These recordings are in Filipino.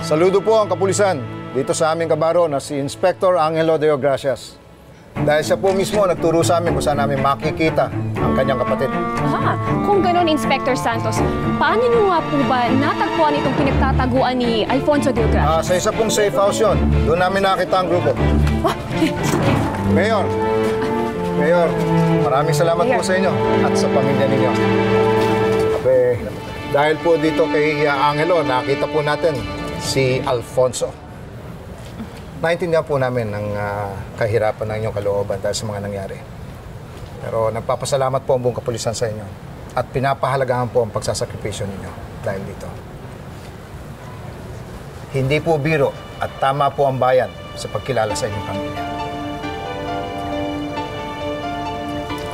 Saludo po ang kapulisan dito sa aming kabaro na si Inspector Angelo Deo Gracias. Dahil siya po mismo nagturo sa amin kung saan namin makikita ang kanyang kapatid. Kung gano'n, Inspector Santos, paano niyo nga po ba natagpuan itong pinagtataguan ni Alfonso Deo Gracias? Sa isa pong safe house yun. Doon namin nakita ang grupo. Mayor, maraming salamat po sa inyo at sa pamilya ninyo. Dahil po dito kay Angelo, nakita po natin si Alfonso. Naintindihan po namin ang kahirapan ng inyong kalooban dahil sa mga nangyari. Pero nagpapasalamat po ang buong kapulisan sa inyo at pinapahalagahan po ang pagsasakripisyo ninyo dahil dito. Hindi po biro at tama po ang bayan sa pagkilala sa inyong pamilya.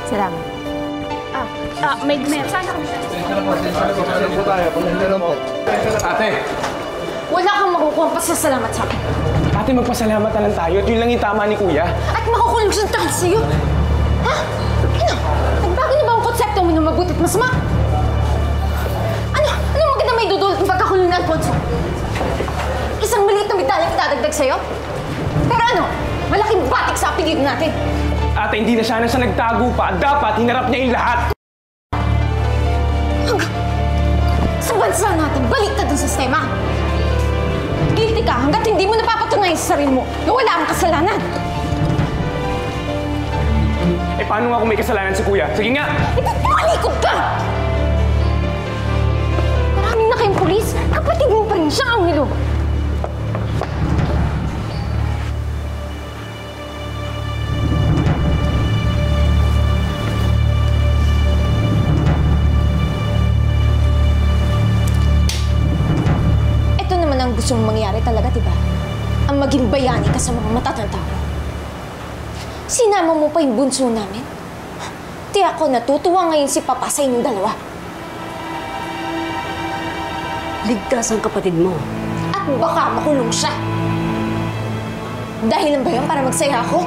Salamat. May sana kami. Ate! Wala kang makukuha ang pasasalamat sa akin. Ate, magpasalamat na lang tayo at yun lang yung tama ni Kuya. At makukulong siya dahil sa'yo. Ha? Ano? Nagbago na ba ang konsepto mo na mabuti at masama? Ano maganda may dudulot ng pagkakulong ni Alfonso? Isang maliit na medalya itadagdag sa'yo? Pero ano? Malaking batik sa apelido natin. Ate, hindi na sana siya nagtago pa. Dapat hinarap niya yung lahat. Sa bansa natin, baliktad ang sistema. Guilty ka hanggat hindi mo napapatunayan sa sarili mo na wala kang kasalanan. Paano nga kung may kasalanan si Kuya? Sige nga! Malikod ka! Marami na kayong pulis. Kapatid mo pa rin siya, Angelo. Ang gusto mong mangyari talaga, diba? Ang maging bayani ka sa mga matatang tao. Sinama mo pa yung bunso namin. Di ako natutuwa ngayon si Papa sa inyong dalawa. Ligtas ang kapatid mo. At baka makulong siya. Dahil lang ba yun para magsaya ako?